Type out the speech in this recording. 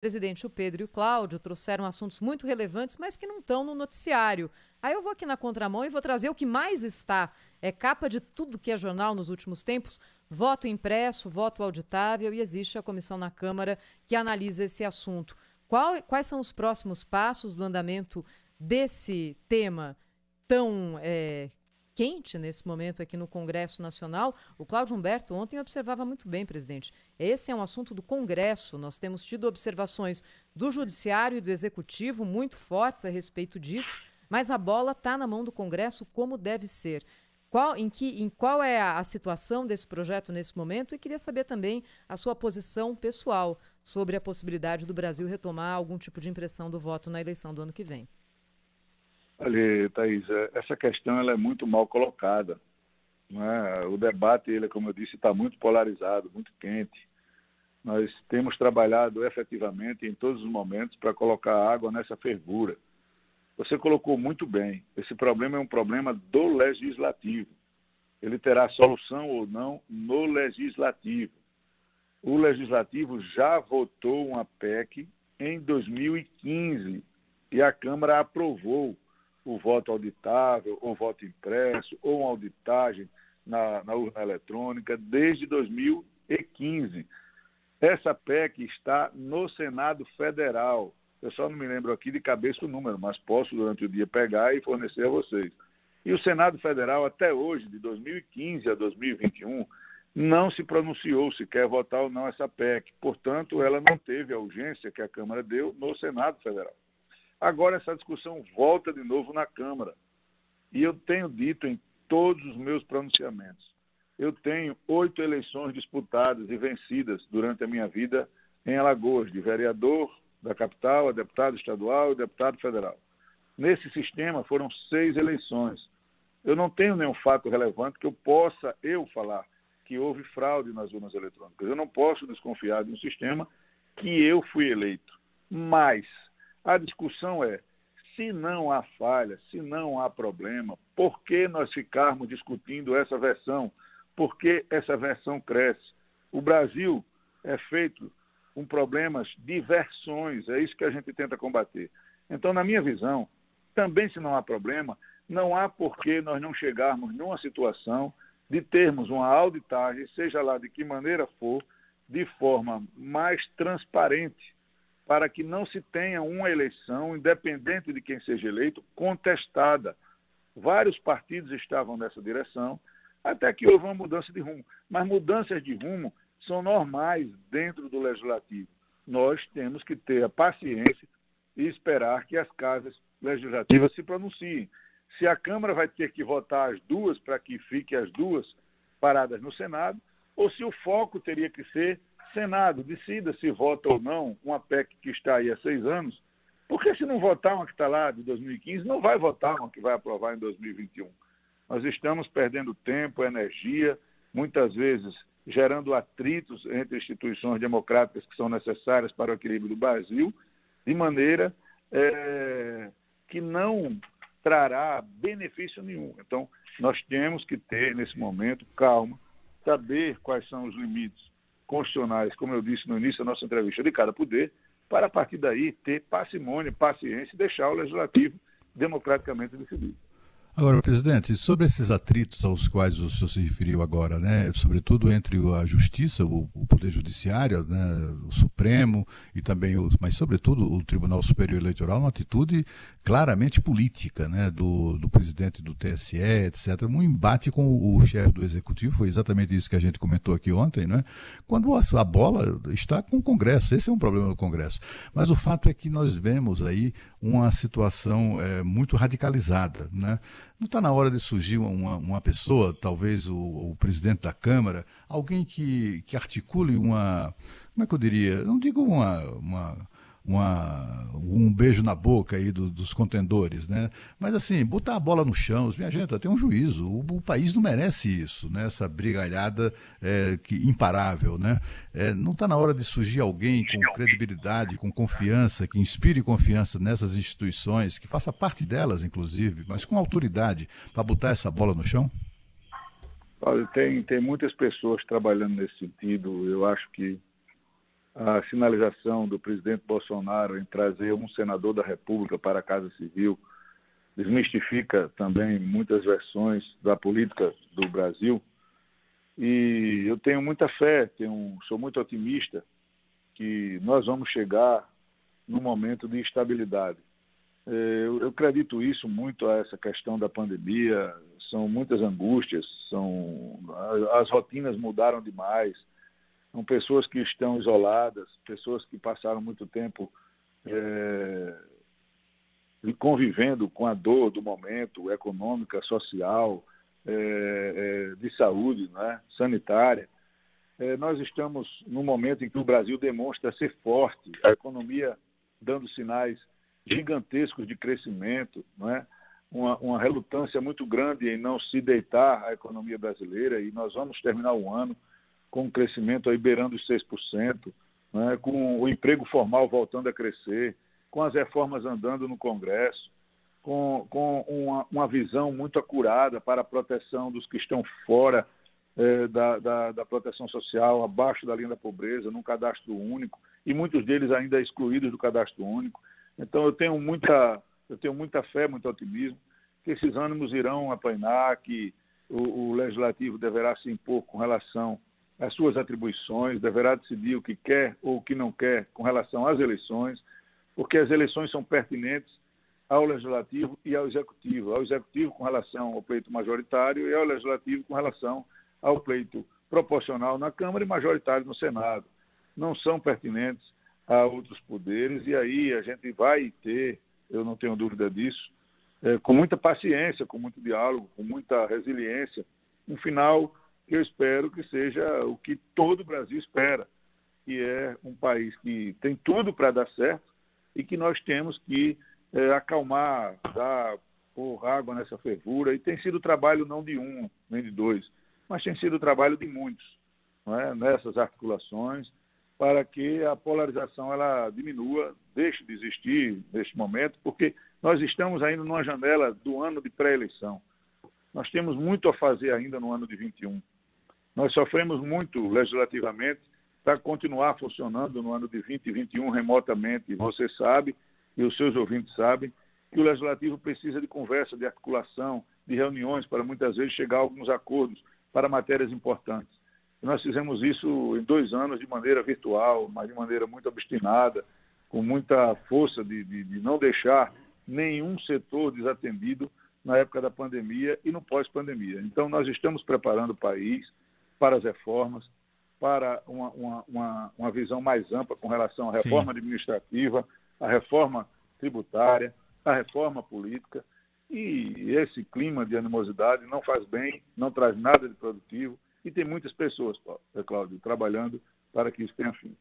presidente, o Pedro e o Cláudio trouxeram assuntos muito relevantes, mas que não estão no noticiário. Aí eu vou aqui na contramão e vou trazer o que mais está. É capa de tudo que é jornal nos últimos tempos, voto impresso, voto auditável, e existe a comissão na Câmara que analisa esse assunto. Quais são os próximos passos do andamento desse tema tão quente nesse momento aqui no Congresso Nacional? O Cláudio Humberto ontem observava muito bem, presidente. Esse é um assunto do Congresso. Nós temos tido observações do Judiciário e do Executivo muito fortes a respeito disso, mas a bola está na mão do Congresso como deve ser. Qual é a situação desse projeto nesse momento? E queria saber também a sua posição pessoal sobre a possibilidade do Brasil retomar algum tipo de impressão do voto na eleição do ano que vem. Olha, Thaís, essa questão ela é muito mal colocada. Não é? O debate, ele, como eu disse, está muito polarizado, muito quente. Nós temos trabalhado efetivamente em todos os momentos para colocar água nessa fervura. Você colocou muito bem, esse problema é um problema do Legislativo. Ele terá solução ou não no Legislativo. O Legislativo já votou uma PEC em 2015 e a Câmara aprovou o voto auditável, ou voto impresso, ou uma auditagem na urna eletrônica desde 2015. Essa PEC está no Senado Federal. Eu só não me lembro aqui de cabeça o número, mas posso durante o dia pegar e fornecer a vocês. E o Senado Federal, até hoje, de 2015 a 2021, não se pronunciou se quer votar ou não essa PEC. Portanto, ela não teve a urgência que a Câmara deu no Senado Federal. Agora essa discussão volta de novo na Câmara. E eu tenho dito em todos os meus pronunciamentos, eu tenho 8 eleições disputadas e vencidas durante a minha vida em Alagoas, de vereador da capital, a deputado estadual e deputado federal. Nesse sistema foram 6 eleições. Eu não tenho nenhum fato relevante que eu possa falar que houve fraude nas urnas eletrônicas. Eu não posso desconfiar de um sistema que eu fui eleito. Mas a discussão é, se não há falha, se não há problema, por que nós ficarmos discutindo essa versão? Por que essa versão cresce? O Brasil é feito com problemas de versões, é isso que a gente tenta combater. Então, na minha visão, também se não há problema, não há por que nós não chegarmos numa situação de termos uma auditagem, seja lá de que maneira for, de forma mais transparente, para que não se tenha uma eleição, independente de quem seja eleito, contestada. Vários partidos estavam nessa direção, até que houve uma mudança de rumo. Mas mudanças de rumo são normais dentro do Legislativo. Nós temos que ter a paciência e esperar que as casas legislativas se pronunciem. Se a Câmara vai ter que votar as duas para que fiquem as duas paradas no Senado, ou se o foco teria que ser Senado, decida se vota ou não uma PEC que está aí há 6 anos, porque se não votar uma que está lá de 2015, não vai votar uma que vai aprovar em 2021. Nós estamos perdendo tempo, energia, muitas vezes gerando atritos entre instituições democráticas que são necessárias para o equilíbrio do Brasil, de maneira que não trará benefício nenhum. Então, nós temos que ter, nesse momento, calma, saber quais são os limites constitucionais, como eu disse no início da nossa entrevista, de cada poder, para a partir daí ter parcimônia, paciência e deixar o legislativo democraticamente decidido. Agora, presidente, sobre esses atritos aos quais o senhor se referiu agora, né, sobretudo entre a Justiça, o Poder Judiciário, né, o Supremo e também, mas sobretudo o Tribunal Superior Eleitoral, uma atitude claramente política, né, do presidente do TSE, etc., um embate com o chefe do Executivo, foi exatamente isso que a gente comentou aqui ontem, né, quando a bola está com o Congresso, esse é um problema do Congresso. Mas o fato é que nós vemos aí uma situação muito radicalizada, né? Não está na hora de surgir uma pessoa, talvez o presidente da Câmara, alguém que articule como é que eu diria, não digo um beijo na boca aí dos contendores, né? Mas assim, botar a bola no chão, minha gente, tem um juízo, o país não merece isso, né? Essa brigalhada imparável, né? Não está na hora de surgir alguém com credibilidade, com confiança, que inspire confiança nessas instituições, que faça parte delas, inclusive, mas com autoridade, para botar essa bola no chão? Olha, tem muitas pessoas trabalhando nesse sentido. Eu acho que a sinalização do presidente Bolsonaro em trazer um senador da República para a Casa Civil desmistifica também muitas versões da política do Brasil. E eu tenho muita fé, sou muito otimista que nós vamos chegar num momento de estabilidade. Eu acredito isso muito a essa questão da pandemia, são muitas angústias, as rotinas mudaram demais, são pessoas que estão isoladas, pessoas que passaram muito tempo convivendo com a dor do momento, econômica, social, de saúde, né, sanitária. Nós estamos num momento em que o Brasil demonstra ser forte, a economia dando sinais gigantescos de crescimento, né? Uma relutância muito grande em não se deitar a economia brasileira, e nós vamos terminar o ano com um crescimento aí beirando os 6%, né? Com o emprego formal voltando a crescer, com as reformas andando no Congresso, com uma visão muito acurada para a proteção dos que estão fora da proteção social, abaixo da linha da pobreza, num cadastro único, e muitos deles ainda excluídos do cadastro único. Então, eu tenho muita fé, muito otimismo, que esses ânimos irão aplainar, que o Legislativo deverá se impor com relação às suas atribuições, deverá decidir o que quer ou o que não quer com relação às eleições, porque as eleições são pertinentes ao Legislativo e ao Executivo com relação ao pleito majoritário e ao Legislativo com relação ao pleito proporcional na Câmara e majoritário no Senado. Não são pertinentes a outros poderes, e aí a gente vai ter, eu não tenho dúvida disso, com muita paciência, com muito diálogo, com muita resiliência, um final que eu espero que seja o que todo o Brasil espera, que é um país que tem tudo para dar certo e que nós temos que acalmar, pôr água nessa fervura, e tem sido trabalho não de um, nem de dois, mas tem sido trabalho de muitos, não é? Nessas articulações, para que a polarização ela diminua, deixe de existir neste momento, porque nós estamos ainda numa janela do ano de pré-eleição. Nós temos muito a fazer ainda no ano de 21. Nós sofremos muito legislativamente para continuar funcionando no ano de 20 e 21 remotamente. Você sabe, e os seus ouvintes sabem, que o Legislativo precisa de conversa, de articulação, de reuniões, para muitas vezes chegar a alguns acordos para matérias importantes. Nós fizemos isso em 2 anos de maneira virtual, mas de maneira muito obstinada, com muita força de não deixar nenhum setor desatendido na época da pandemia e no pós-pandemia. Então, nós estamos preparando o país para as reformas, para uma visão mais ampla com relação à reforma administrativa, à reforma tributária, à reforma política, e esse clima de animosidade não faz bem, não traz nada de produtivo, e tem muitas pessoas, Cláudio, trabalhando para que isso tenha fim.